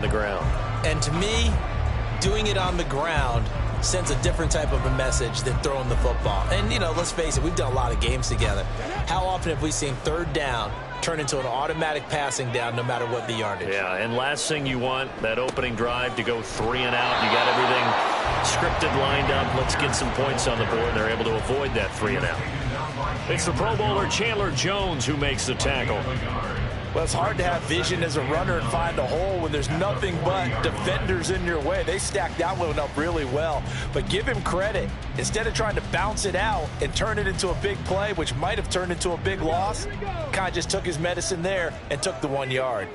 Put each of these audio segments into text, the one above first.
the ground. And to me, doing it on the ground sends a different type of a message than throwing the football. And, you know, let's face it, we've done a lot of games together. How often have we seen third down turn into an automatic passing down no matter what the yardage? Yeah, and last thing you want, that opening drive to go 3 and out. You got everything scripted, lined up. Let's get some points on the board. They're able to avoid that 3 and out. It's the Pro Bowler Chandler Jones who makes the tackle. Well, it's hard to have vision as a runner and find a hole when there's nothing but defenders in your way. They stacked that one up really well. But give him credit. Instead of trying to bounce it out and turn it into a big play, which might have turned into a big loss, kind of just took his medicine there and took the 1 yard.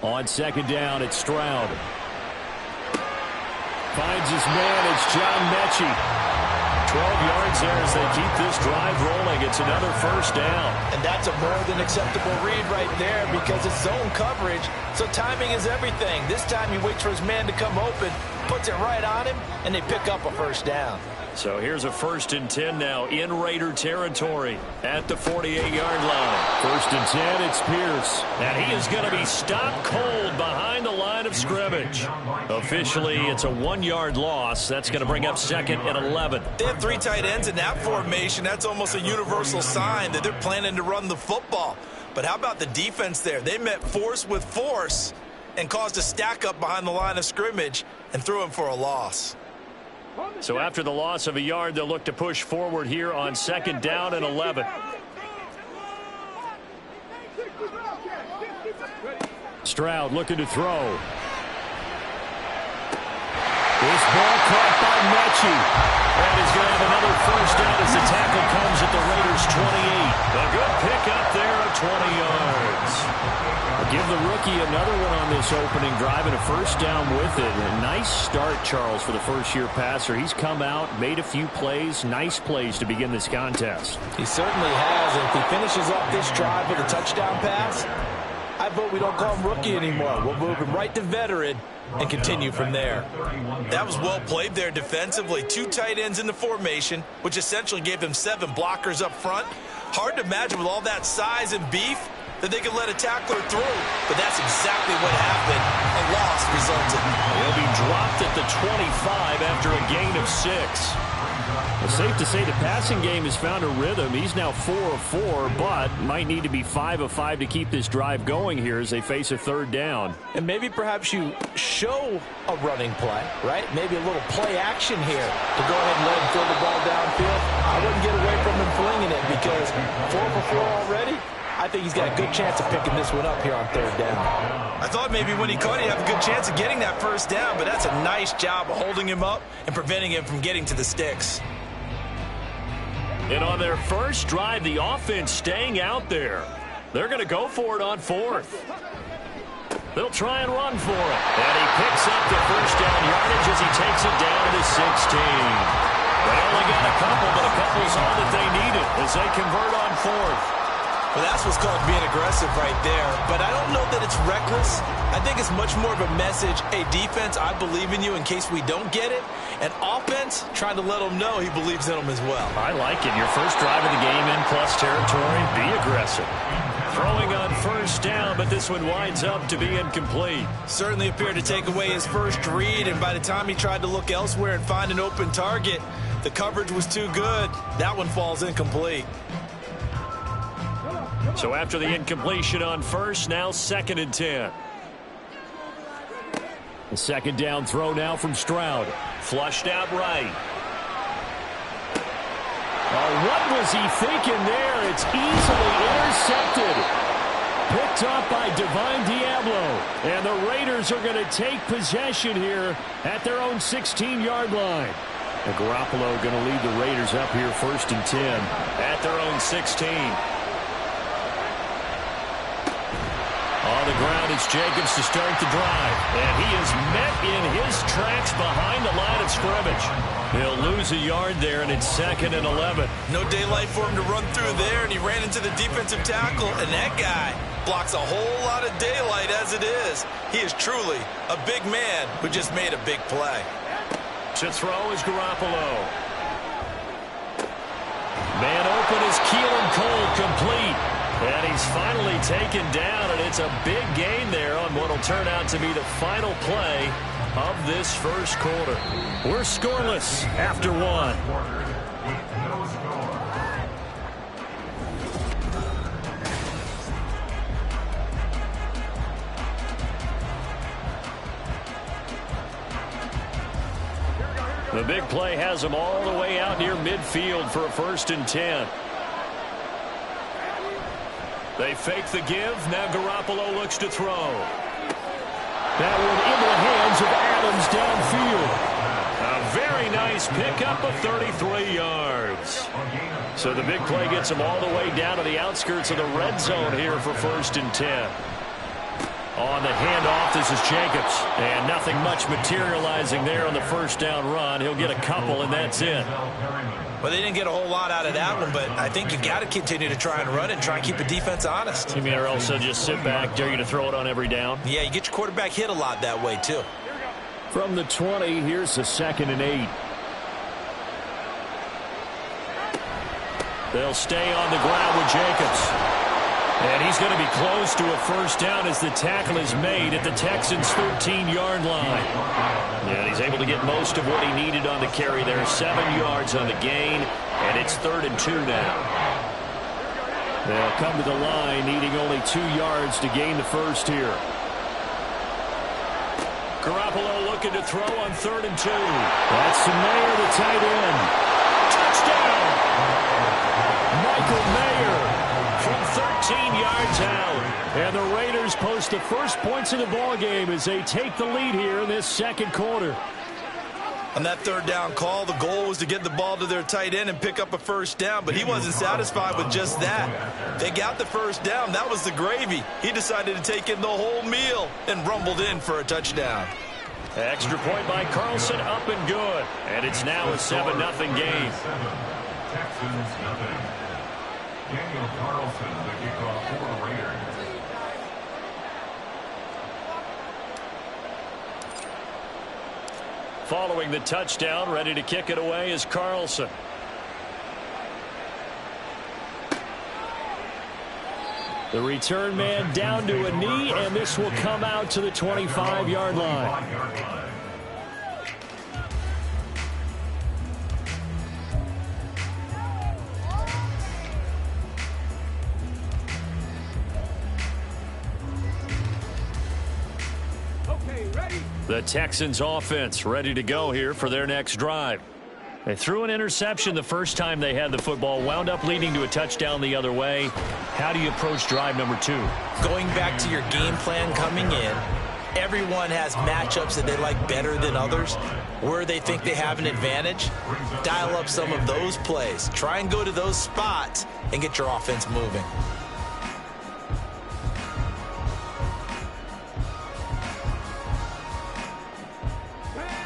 On second down, it's Stroud. Finds his man. It's John Mechie. 12 yards there as they keep this drive rolling. It's another first down. And that's a more than acceptable read right there because it's zone coverage, so timing is everything. This time he waits for his man to come open, puts it right on him, and they pick up a first down. So here's a 1st and 10 now in Raider territory at the 48-yard line. 1st and 10, it's Pierce. And he is going to be stopped cold behind the line of scrimmage. Officially, it's a 1-yard loss. That's going to bring up 2nd and 11. They have 3 tight ends in that formation. That's almost a universal sign that they're planning to run the football. But how about the defense there? They met force with force and caused a stack up behind the line of scrimmage and threw him for a loss. So after the loss of a yard, they'll look to push forward here on 2nd down and 11. Stroud looking to throw. This ball caught by Mechie. And he's going to have another first down as the tackle comes at the Raiders' 28. A good pick up there of 20 yards. Give the rookie another one on this opening drive and a first down with it. A nice start, Charles, for the first-year passer. He's come out, made a few plays, nice plays to begin this contest. He certainly has, and if he finishes up this drive with a touchdown pass, I vote we don't call him rookie anymore. We'll move him right to veteran and continue from there. That was well played there defensively. 2 tight ends in the formation, which essentially gave them 7 blockers up front. Hard to imagine with all that size and beef that they could let a tackler through, but that's exactly what happened. A loss resulted. He'll be dropped at the 25 after a gain of 6. It's safe to say the passing game has found a rhythm. He's now 4 of 4, but might need to be 5 of 5 to keep this drive going here as they face a 3rd down. And maybe perhaps you show a running play, right? Maybe a little play action here to go ahead and let him throw the ball downfield. I wouldn't get away from him flinging it because 4 for 4 already. I think he's got a good chance of picking this one up here on 3rd down. I thought maybe when he caught it, he'd have a good chance of getting that first down, but that's a nice job of holding him up and preventing him from getting to the sticks. And on their first drive, the offense staying out there. They're going to go for it on 4th. They'll try and run for it. And he picks up the first down yardage as he takes it down to 16. They only got a couple, but a couple's all that they needed as they convert on 4th. Well, that's what's called being aggressive right there. But I don't know that it's reckless. I think it's much more of a message. Hey, defense, I believe in you in case we don't get it. And offense, trying to let him know he believes in him as well. I like it. Your first drive of the game in plus territory, be aggressive. Throwing on first down, but this one winds up to be incomplete. Certainly appeared to take away his first read, and by the time he tried to look elsewhere and find an open target, the coverage was too good. That one falls incomplete. So after the incompletion on first, now 2nd and 10. The 2nd down throw now from Stroud. Flushed out right. Oh, what was he thinking there? It's easily intercepted. Picked up by Divine Diablo. And the Raiders are going to take possession here at their own 16-yard line. And Garoppolo going to lead the Raiders up here 1st and 10. At their own 16. On the ground, it's Jacobs to start the drive. And he is met in his tracks behind the line of scrimmage. He'll lose a yard there, and it's 2nd and 11. No daylight for him to run through there, and he ran into the defensive tackle, and that guy blocks a whole lot of daylight as it is. He is truly a big man who just made a big play. To throw is Garoppolo. Man open is Keelan Cole, complete. And he's finally taken down, and it's a big gain there on what will turn out to be the final play of this first quarter. We're scoreless after one. The big play has them all the way out near midfield for a 1st and 10. They fake the give. Now Garoppolo looks to throw. That one into the hands of Adams downfield. A very nice pickup of 33 yards. So the big play gets them all the way down to the outskirts of the red zone here for 1st and 10. On the handoff, this is Jacobs. And nothing much materializing there on the first down run. He'll get a couple, and that's it. Well, they didn't get a whole lot out of that one, but I think you got to continue to try and run and try and keep the defense honest. You mean or else they'll just sit back, dare you to throw it on every down? Yeah, you get your quarterback hit a lot that way, too. From the 20, here's the 2nd and 8. They'll stay on the ground with Jacobs. And he's going to be close to a first down as the tackle is made at the Texans' 13-yard line. And he's able to get most of what he needed on the carry there. 7 yards on the gain, and it's 3rd and 2 now. They'll come to the line, needing only 2 yards to gain the first here. Garoppolo looking to throw on 3rd and 2. That's Mayer, the tight end. Touchdown! Michael Mayer from 13 yards out. And the Raiders post the first points of the ballgame as they take the lead here in this second quarter. On that 3rd down call, the goal was to get the ball to their tight end and pick up a first down, but he wasn't satisfied with just that. They got the first down. That was the gravy. He decided to take in the whole meal and rumbled in for a touchdown. Extra point by Carlson, up and good. And it's now a 7-0 game. Daniel Carlson, the kickoff for the Raiders. Following the touchdown, ready to kick it away is Carlson. The return man down to a knee, and this will come out to the 25-yard line. The Texans offense ready to go here for their next drive. They threw an interception the first time they had the football, wound up leading to a touchdown the other way. How do you approach drive number 2? Going back to your game plan coming in, everyone has matchups that they like better than others. Where they think they have an advantage, dial up some of those plays. Try and go to those spots and get your offense moving.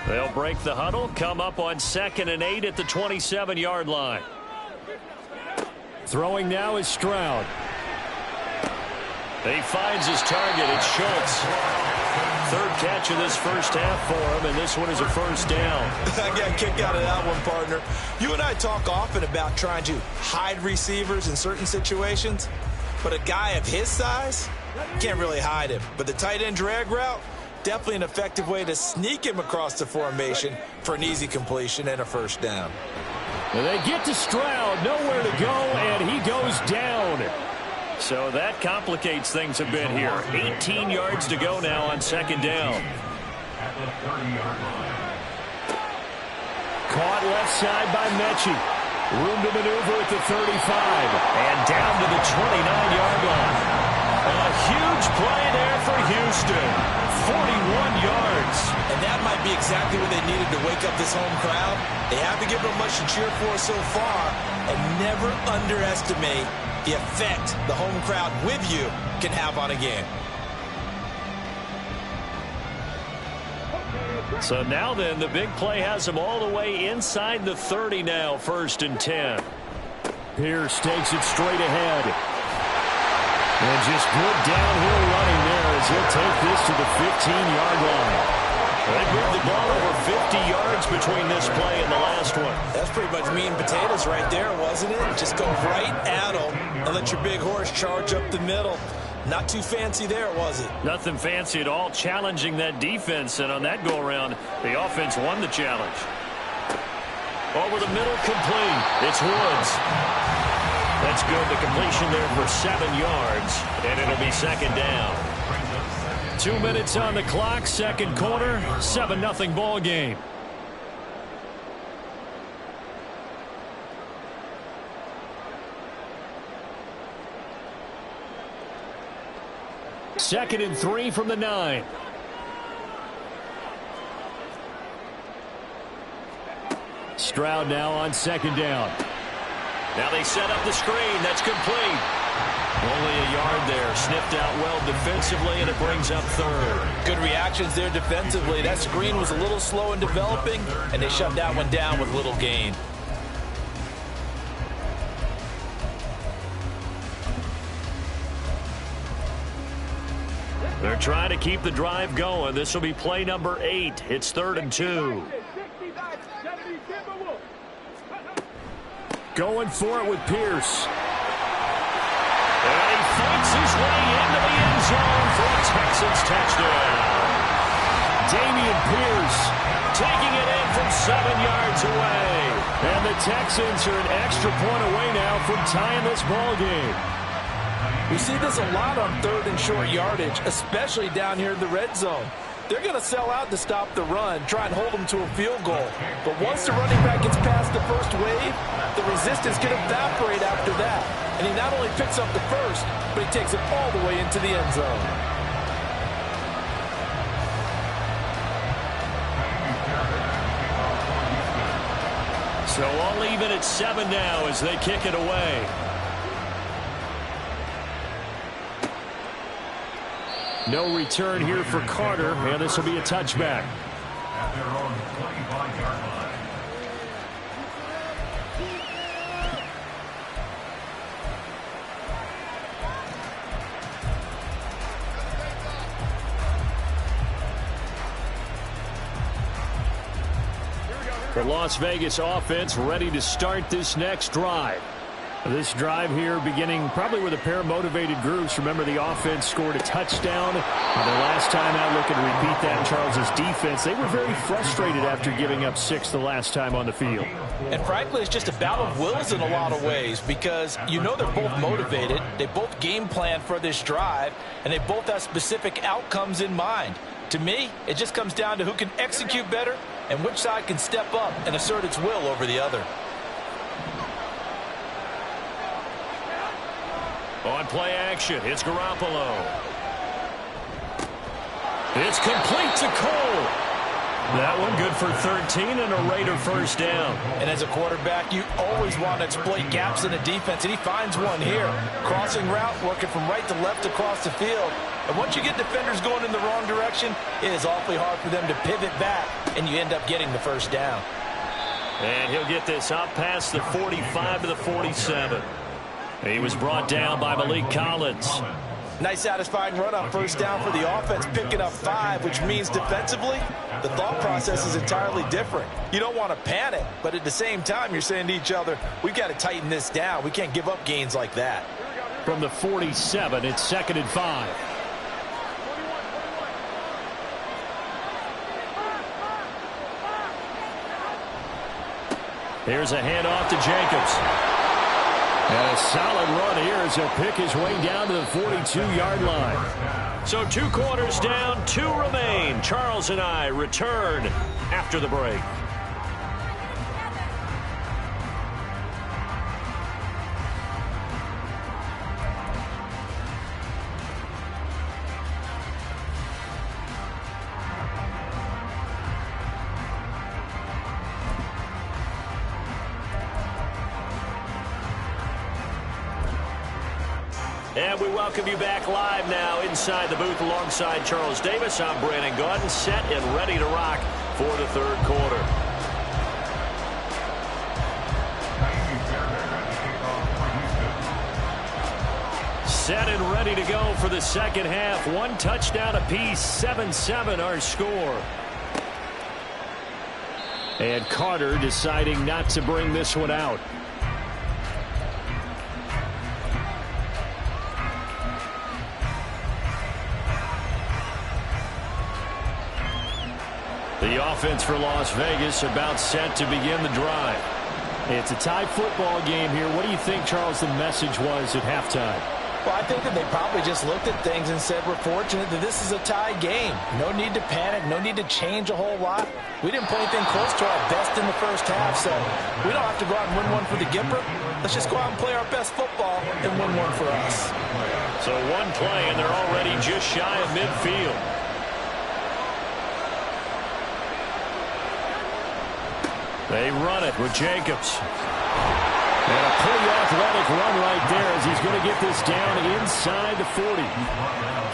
They'll break the huddle, come up on 2nd and 8 at the 27-yard line. Throwing now is Stroud. He finds his target. It's Schultz. 3rd catch of this first half for him, and this one is a first down. I got a kick out of that one, partner. You and I talk often about trying to hide receivers in certain situations, but a guy of his size can't really hide him. But the tight end drag route, definitely an effective way to sneak him across the formation for an easy completion and a first down. And they get to Stroud, nowhere to go, and he goes down. So that complicates things a bit here. 18 yards to go now on 2nd down. Caught left side by Mechie. Room to maneuver at the 35. And down to the 29-yard line. A huge play there for Houston. 41 yards. And that might be exactly what they needed to wake up this home crowd. They haven't given them much to cheer for so far. And never underestimate the effect the home crowd with you can have on a game. So now then, the big play has them all the way inside the 30 now, 1st and 10. Pierce takes it straight ahead. And just good downhill running there as he'll take this to the 15-yard line. They moved the ball over 50 yards between this play and the last one. That's pretty much meat and potatoes right there, wasn't it? Just go right at them and let your big horse charge up the middle. Not too fancy there, was it? Nothing fancy at all, challenging that defense. And on that go-around, the offense won the challenge. Over the middle, complete. It's Woods. That's good. The completion there for 7 yards. And it'll be second down. 2 minutes on the clock, second quarter, 7-0 ball game. Second and 3 from the 9. Stroud now on second down. Now they set up the screen. That's complete. Only a yard there. Sniffed out well defensively, and it brings up third. Good reactions there defensively. That screen was a little slow in developing, and they shut that one down with little gain. They're trying to keep the drive going. This will be play number 8. It's 3rd and 2. Going for it with Pierce. And he fights his way into the end zone for a Texans touchdown. Damian Pierce taking it in from 7 yards away. And the Texans are an extra point away now from tying this ball game. We see this a lot on 3rd and short yardage, especially down here in the red zone. They're going to sell out to stop the run, try and hold them to a field goal. But once the running back gets past the first wave, the resistance can evaporate after that. And he not only picks up the first, but he takes it all the way into the end zone. So all even at 7 now as they kick it away. No return here for Carter, and this will be a touchback. At their own 25-yard line. The Las Vegas offense ready to start this next drive. This drive here beginning probably with a pair of motivated groups. Remember, the offense scored a touchdown. The last time out, looking to repeat that in Charles's defense. They were very frustrated after giving up 6 the last time on the field. And frankly, it's just a battle of wills in a lot of ways because you know they're both motivated. They both game plan for this drive, and they both have specific outcomes in mind. To me, it just comes down to who can execute better and which side can step up and assert its will over the other. On play action, it's Garoppolo. It's complete to Cole. That one good for 13 and a Raider first down. And as a quarterback, you always want to exploit gaps in the defense, and he finds one here. Crossing route, working from right to left across the field. And once you get defenders going in the wrong direction, it is awfully hard for them to pivot back, and you end up getting the first down. And he'll get this up past the 45 to the 47. He was brought down by Malik Collins. Nice satisfying run on first down for the offense, picking up 5, which means defensively, the thought process is entirely different. You don't want to panic, but at the same time, you're saying to each other, we've got to tighten this down. We can't give up gains like that. From the 47, it's 2nd and 5. Here's a handoff to Jacobs. And a solid run here as he'll pick his way down to the 42-yard line. So 2 quarters down, 2 remain. Charles and I return after the break. And we welcome you back live now inside the booth alongside Charles Davis. I'm Brandon Gaudin, set and ready to rock for the 3rd quarter. Set and ready to go for the second half. 1 touchdown apiece, 7-7 our score. And Carter deciding not to bring this one out. The offense for Las Vegas about set to begin the drive. It's a tie football game here. What do you think, Charles, the message was at halftime? Well, I think that they probably just looked at things and said, we're fortunate that this is a tie game. No need to panic, no need to change a whole lot. We didn't play anything close to our best in the first half, so we don't have to go out and win one for the Gipper. Let's just go out and play our best football and win one for us. So one play, and they're already just shy of midfield. They run it with Jacobs. And a pretty athletic run right there as he's going to get this down inside the 40.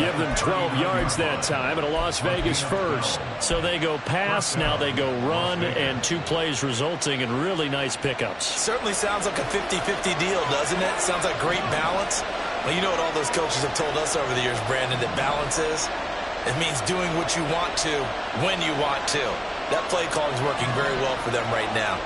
Give them 12 yards that time, and a Las Vegas first. So they go pass, now they go run, and 2 plays resulting in really nice pickups. Certainly sounds like a 50-50 deal, doesn't it? Sounds like great balance. Well, you know what all those coaches have told us over the years, Brandon, that balance is? It means doing what you want to when you want to. That play calling is working very well for them right now.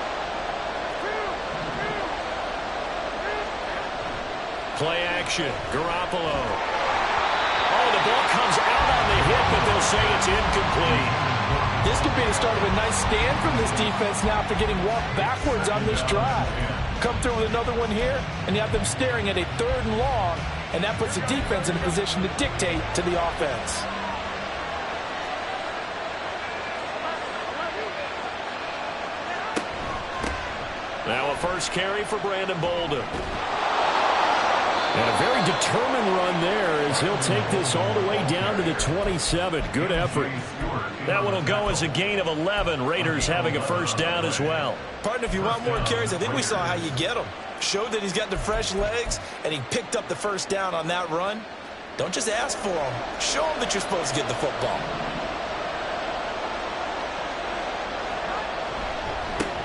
Play action. Garoppolo. Oh, the ball comes out on the hit, but they'll say it's incomplete. This could be the start of a nice stand from this defense now after getting walked backwards on this drive. Come through with another one here, and you have them staring at a 3rd and long, and that puts the defense in a position to dictate to the offense. Now a first carry for Brandon Bolden. And a very determined run there as he'll take this all the way down to the 27. Good effort. That one will go as a gain of 11. Raiders having a first down as well. Partner, if you want more carries, I think we saw how you get them. Showed that he's got the fresh legs, and he picked up the first down on that run. Don't just ask for them. Show them that you're supposed to get the football.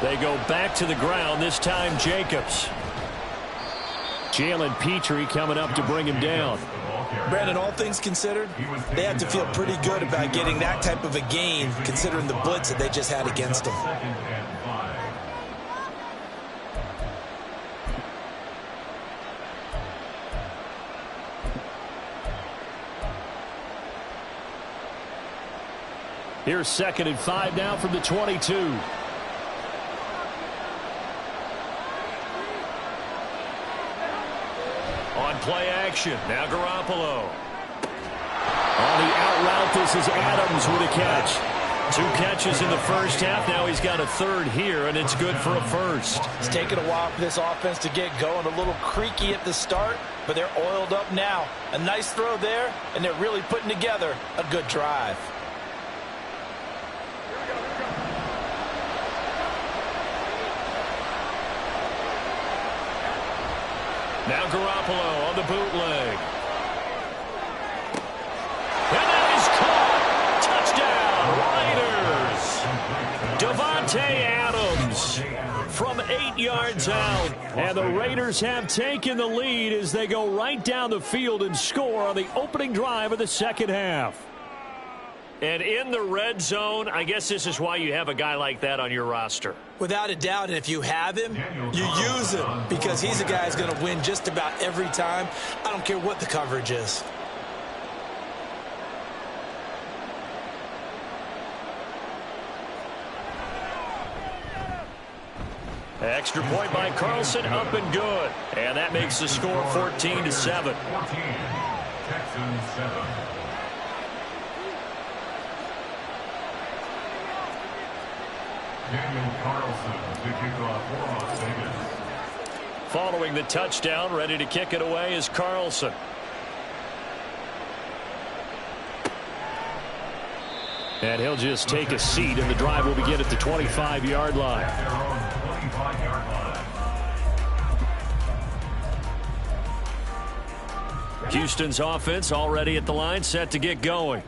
They go back to the ground, this time Jacobs. Jalen Petrie coming up to bring him down. Brandon, all things considered, they have to feel pretty good about getting that type of a gain, considering the blitz that they just had against them. Here's 2nd and 5 now from the 22. On play action, now Garoppolo. On the out route, this is Adams with a catch. 2 catches in the first half. Now he's got a 3rd here, and it's good for a first. It's taken a while for this offense to get going. A little creaky at the start, but they're oiled up now. A nice throw there, and they're really putting together a good drive. Now Garoppolo on the bootleg. And that is caught. Touchdown, Raiders. Davante Adams from 8 yards out. And the Raiders have taken the lead as they go right down the field and score on the opening drive of the second half. And in the red zone, I guess this is why you have a guy like that on your roster. Without a doubt, and if you have him, you use him because he's a guy who's going to win just about every time. I don't care what the coverage is. Extra point by Carlson, up and good. And that makes the score 14-7. 14, Texans 7. Daniel Carlson to kick off for Las Vegas. Following the touchdown, ready to kick it away is Carlson. And he'll just take a seat, and the drive will begin at the 25-yard line. Their own 25-yard line. Houston's offense already at the line, set to get going.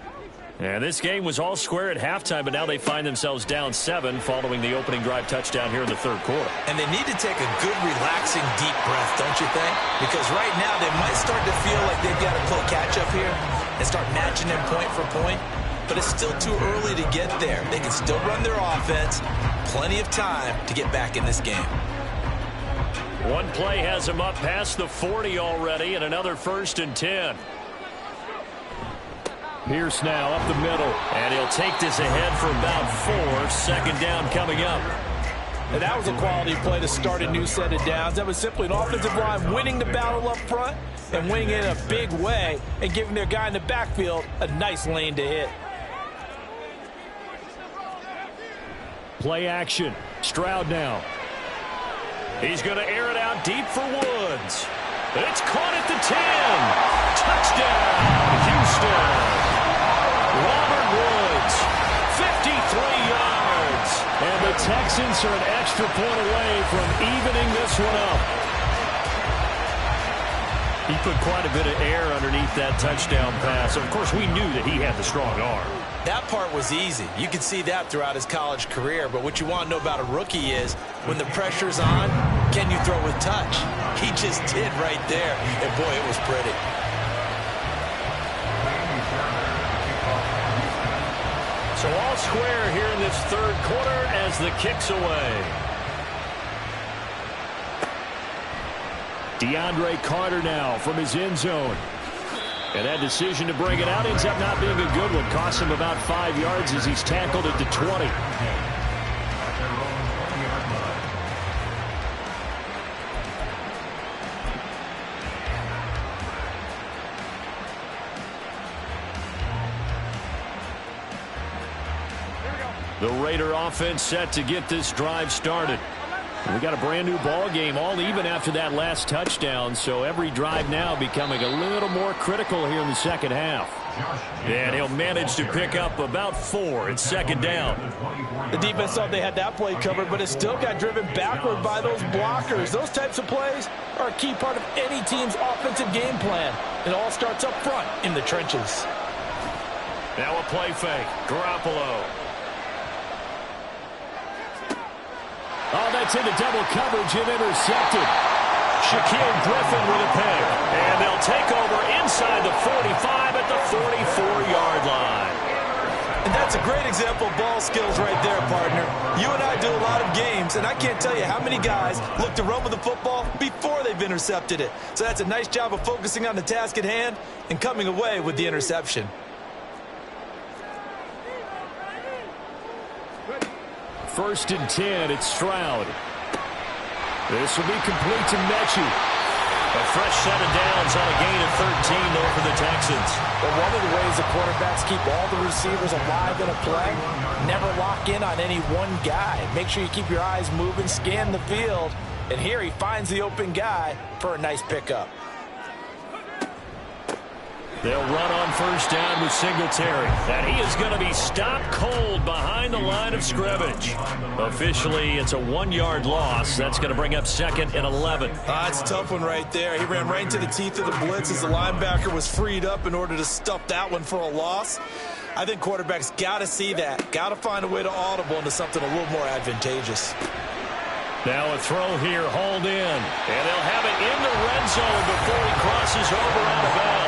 And this game was all square at halftime, but now they find themselves down 7 following the opening drive touchdown here in the 3rd quarter. And they need to take a good, relaxing, deep breath, don't you think? Because right now, they might start to feel like they've got to play catch-up here and start matching them point for point. but it's still too early to get there. They can still run their offense. Plenty of time to get back in this game. One play has him up past the 40 already, and another 1st and 10. Pierce now up the middle. And he'll take this ahead for about 4. Second down coming up. And that was a quality play to start a new set of downs. That was simply an offensive line winning the battle up front and winning it in a big way and giving their guy in the backfield a nice lane to hit. Play action. Stroud now. He's going to air it out deep for Woods. It's caught at the 10. Touchdown, Houston. Robert Woods, 53 yards. And the Texans are an extra point away from evening this one up. He put quite a bit of air underneath that touchdown pass. Of course, we knew that he had the strong arm. That part was easy. You could see that throughout his college career. But what you want to know about a rookie is when the pressure's on, can you throw with touch? He just did right there. And, boy, it was pretty. So all square here in this third quarter as the kick's away. DeAndre Carter now from his end zone. And that decision to bring it out ends up not being a good one. Cost him about 5 yards as he's tackled at the 20. The Raider offense set to get this drive started. We got a brand new ball game, all even after that last touchdown, so every drive now becoming a little more critical here in the second half. And he'll manage to pick up about 4 at second down. The defense thought they had that play covered, but it still got driven backward by those blockers. Those types of plays are a key part of any team's offensive game plan. It all starts up front in the trenches. Now a play fake. Garoppolo. Oh, that's into double coverage and intercepted. Shaquille Griffin with a pick. And they'll take over inside the 45 at the 44-yard line. And that's a great example of ball skills right there, partner. You and I do a lot of games, and I can't tell you how many guys look to run with the football before they've intercepted it. So that's a nice job of focusing on the task at hand and coming away with the interception. First and 10, it's Stroud. This will be complete to Mechie. A fresh set of downs on a gain of 13 there for the Texans. But one of the ways the quarterbacks keep all the receivers alive in a play, never lock in on any one guy. Make sure you keep your eyes moving, scan the field. And here he finds the open guy for a nice pickup. They'll run on first down with Singletary. And he is going to be stopped cold behind the line of scrimmage. Officially, it's a 1-yard loss. That's going to bring up second and 11. That's a tough one right there. He ran right into the teeth of the blitz as the linebacker was freed up in order to stuff that one for a loss. I think quarterbacks got to see that. Got to find a way to audible into something a little more advantageous. Now a throw here, hauled in. And they'll have it in the red zone before he crosses over out of bounds.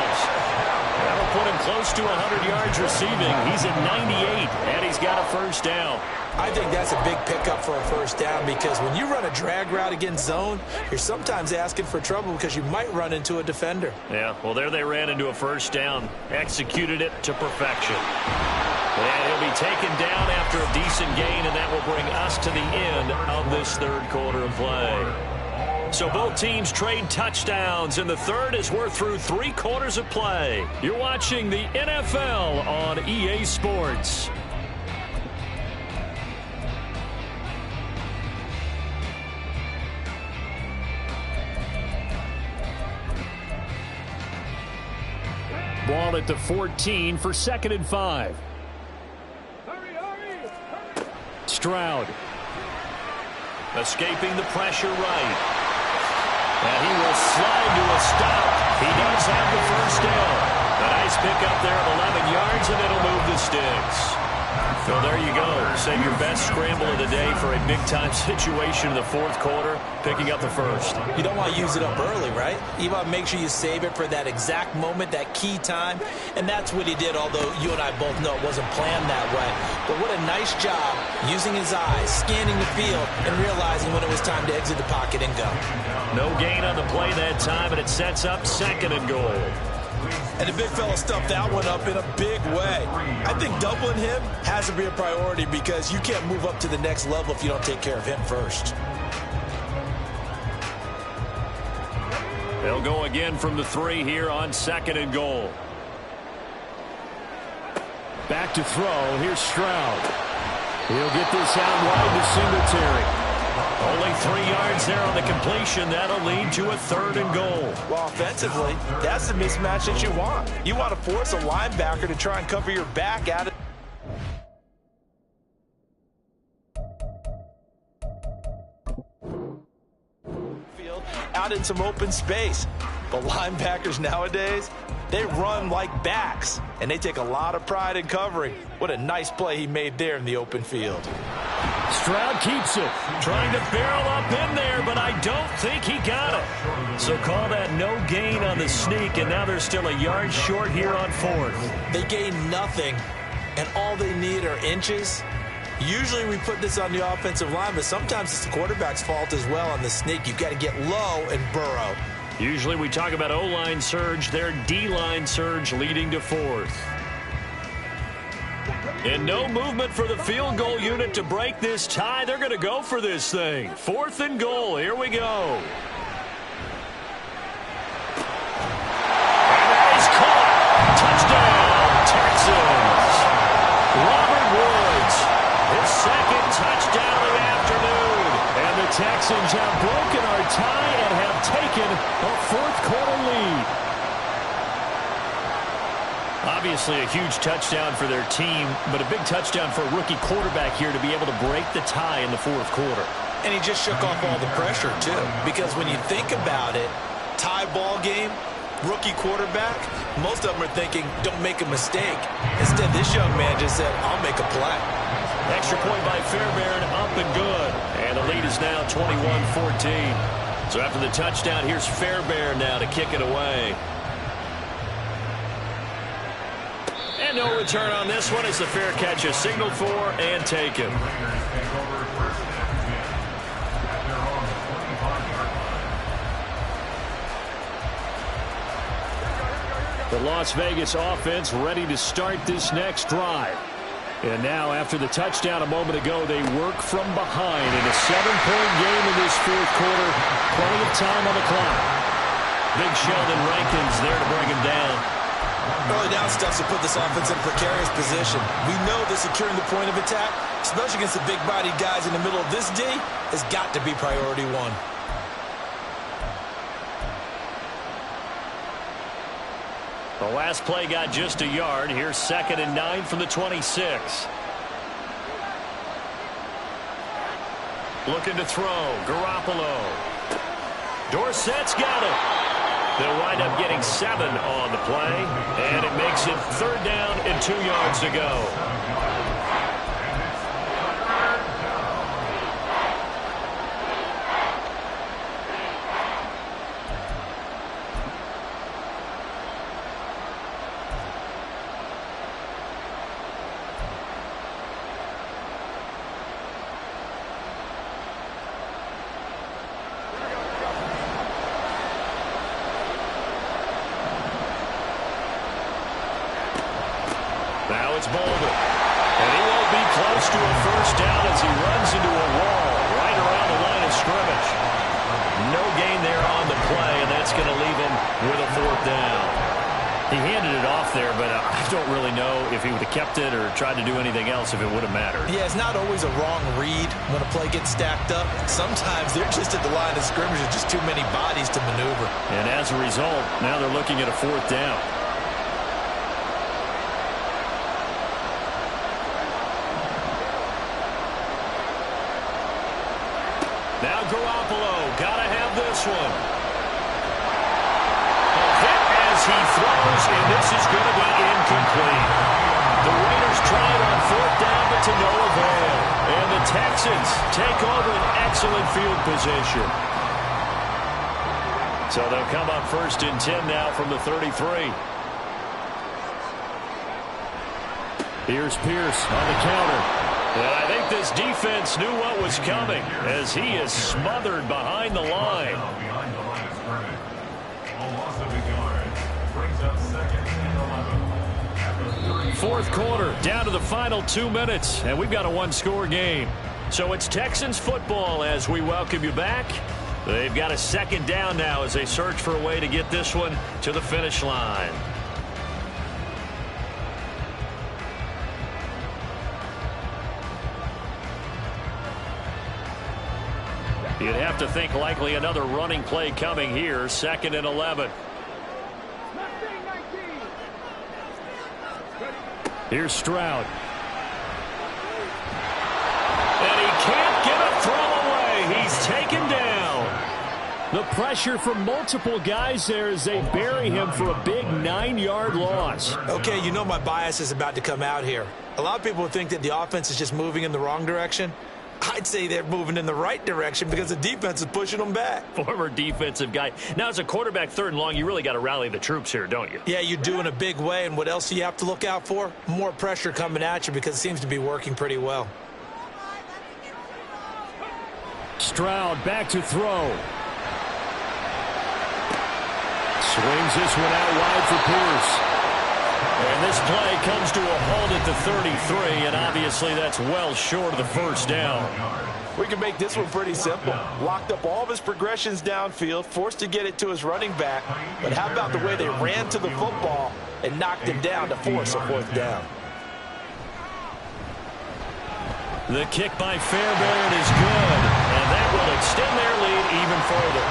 That'll put him close to 100 yards receiving. He's at 98, and he's got a first down. I think that's a big pickup for a first down because when you run a drag route against zone, you're sometimes asking for trouble because you might run into a defender. Yeah, well, there they ran into a first down. Executed it to perfection. And he'll be taken down after a decent gain, and that will bring us to the end of this third quarter of play. So both teams trade touchdowns in the third as we're through 3 quarters of play. You're watching the NFL on EA Sports. Ball at the 14 for second and 5. Stroud. Escaping the pressure right. And he will slide to a stop. He does have the first down. A nice pickup there of 11 yards, and it'll move the sticks. So there you go. Save your best scramble of the day for a big-time situation in the fourth quarter, picking up the first. You don't want to use it up early, right? You want to make sure you save it for that exact moment, that key time, and that's what he did, although you and I both know it wasn't planned that way. But what a nice job using his eyes, scanning the field, and realizing when it was time to exit the pocket and go. No gain on the play that time, and it sets up 2nd and goal. And the big fella stuffed that one up in a big way. I think doubling him has to be a priority because you can't move up to the next level if you don't take care of him first. They'll go again from the 3 here on 2nd and goal. Back to throw. Here's Stroud. He'll get this out wide to Singletary. Only 3 yards there on the completion. That'll lead to a 3rd and goal. Well, offensively, that's the mismatch that you want. You want to force a linebacker to try and cover your back out of field, out in some open space. But linebackers nowadays, they run like backs, and they take a lot of pride in covering. What a nice play he made there in the open field. Stroud keeps it. Trying to barrel up in there, but I don't think he got it. So call that no gain on the sneak, and now they're still a yard short here on 4th. They gain nothing, and all they need are inches. Usually we put this on the offensive line, but sometimes it's the quarterback's fault as well on the sneak. You've got to get low and burrow. Usually we talk about O-line surge, their D-line surge leading to 4th. And no movement for the field goal unit to break this tie. They're going to go for this thing. 4th and goal. Here we go. And that is caught. Touchdown, Texans. Robert Woods, his 2nd touchdown of the afternoon. And the Texans have broken our tie and have taken a 4th quarter lead. Obviously a huge touchdown for their team, but a big touchdown for a rookie quarterback here to be able to break the tie in the 4th quarter. And he just shook off all the pressure, too. Because when you think about it, tie ball game, rookie quarterback, most of them are thinking, don't make a mistake. Instead, this young man just said, I'll make a play. Extra point by Fairbairn, up and good. And the lead is now 21-14. So after the touchdown, here's Fairbairn now to kick it away. And no return on this one as the fair catch is signaled for and taken. The Las Vegas offense ready to start this next drive. And now after the touchdown a moment ago, they work from behind in a 7-point game in this 4th quarter. Plenty of time on the clock. Big Sheldon Rankins there to bring him down. Early down stuff to put this offense in a precarious position. We know that securing the point of attack, especially against the big-bodied guys in the middle of this D, has got to be priority 1. The last play got just a yard. Here's 2nd and 9 from the 26. Looking to throw. Garoppolo. Dorsett's got it. They'll wind up getting 7 on the play, and it makes it 3rd down and 2 yards to go. Now it's Bolden. And he won't be close to a 1st down as he runs into a wall right around the line of scrimmage. No gain there on the play, and that's going to leave him with a 4th down. He handed it off there, but I don't really know if he would have kept it or tried to do anything else if it would have mattered. Yeah, it's not always a wrong read when a play gets stacked up. Sometimes they're just at the line of scrimmage with just too many bodies to maneuver. And as a result, now they're looking at a 4th down. Now Garoppolo, gotta have this one. A hit as he throws, and this is going to be incomplete. The Raiders try it on 4th down, but Texans take over an excellent field position. So they'll come up 1st and 10 now from the 33. Here's Pierce on the counter. And I think this defense knew what was coming as he is smothered behind the line. Behind the line of scrimmage. A loss of a yard. Brings up 2nd and 11. Fourth quarter, down to the final 2 minutes, and we've got a one-score game. So it's Texans football as we welcome you back. They've got a 2nd down now as they search for a way to get this one to the finish line. You'd have to think likely another running play coming here, 2nd and 11. Here's Stroud. And he can't get a throw away. He's taken down. The pressure from multiple guys there as they bury him for a big 9-yard loss. Okay, you know my bias is about to come out here. A lot of people think that the offense is just moving in the wrong direction. I'd say they're moving in the right direction because the defense is pushing them back. Former defensive guy. Now, as a quarterback 3rd and long, you really got to rally the troops here, don't you? Yeah, you do in a big way. And what else do you have to look out for? More pressure coming at you because it seems to be working pretty well. Stroud back to throw. Swings this one out wide for Pierce. And this play comes to a halt at the 33, and obviously that's well short of the 1st down. We can make this one pretty simple. Locked up all of his progressions downfield, forced to get it to his running back. But how about the way they ran to the football and knocked him down to force a 4th down? The kick by Fairbairn is good, and that will extend their lead even further.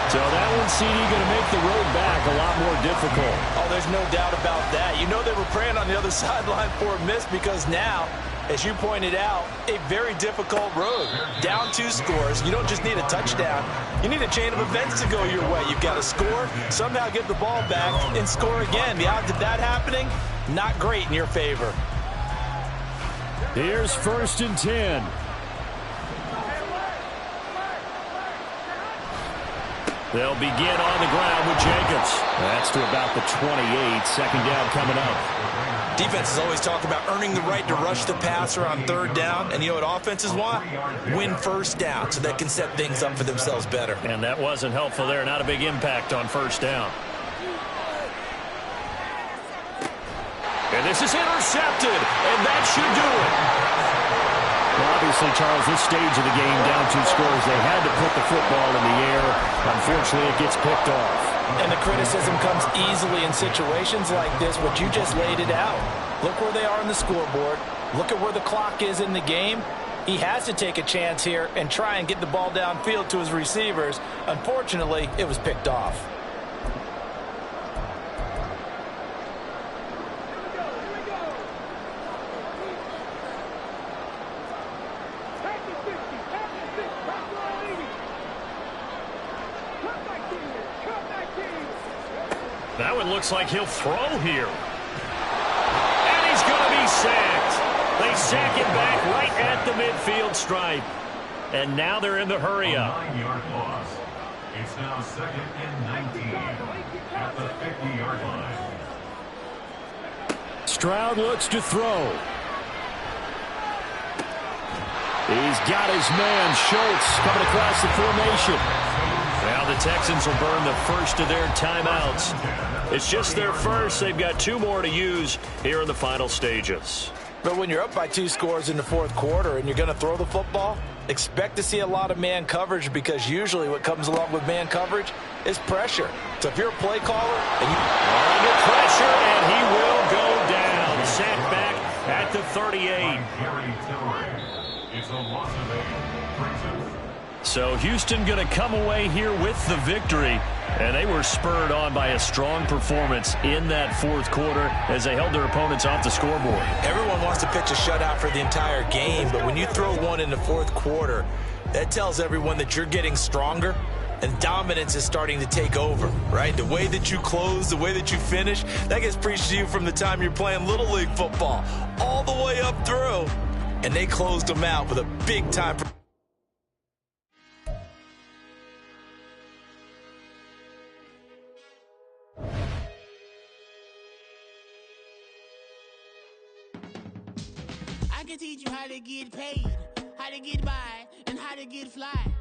So that one, CD, going to make the road back a lot more difficult. Oh, there's no doubt about that. You know they were praying on the other sideline for a miss because now, as you pointed out, a very difficult road. Down 2 scores. You don't just need a touchdown. You need a chain of events to go your way. You've got to score, somehow get the ball back, and score again. The odds of that happening, not great in your favor. Here's 1st and 10. They'll begin on the ground with Jacobs. That's to about the 28. 2nd down coming up. Defenses always talk about earning the right to rush the passer on 3rd down. And you know what offenses want? Win 1st down so they can set things up for themselves better. And that wasn't helpful there. Not a big impact on 1st down. And this is intercepted. And that should do it. Well, obviously, Charles, this stage of the game, down 2 scores, they had to put the football in the air. Unfortunately, it gets picked off. And the criticism comes easily in situations like this, but you just laid it out. Look where they are on the scoreboard. Look at where the clock is in the game. He has to take a chance here and try and get the ball downfield to his receivers. Unfortunately, it was picked off. That one looks like he'll throw here. And he's going to be sacked. They sack him back right at the midfield stripe. And now they're in the hurry-up. 9-yard loss. It's now 2nd and 19 at the 50-yard line. Stroud looks to throw. He's got his man, Schultz, coming across the formation. Now the Texans will burn the first of their timeouts. It's just their first. They've got 2 more to use here in the final stages. But when you're up by 2 scores in the 4th quarter and you're going to throw the football, expect to see a lot of man coverage because usually what comes along with man coverage is pressure. So if you're a play caller and you under pressure, and he will go down. Sacked back at the 38. It's a loss of 8. Brings it. So Houston going to come away here with the victory. And they were spurred on by a strong performance in that 4th quarter as they held their opponents off the scoreboard. Everyone wants to pitch a shutout for the entire game, but when you throw one in the 4th quarter, that tells everyone that you're getting stronger and dominance is starting to take over, right? The way that you close, the way that you finish, that gets preached to you from the time you're playing Little League football all the way up through. and they closed them out with a big-time. I can teach you how to get paid, how to get by, and how to get fly.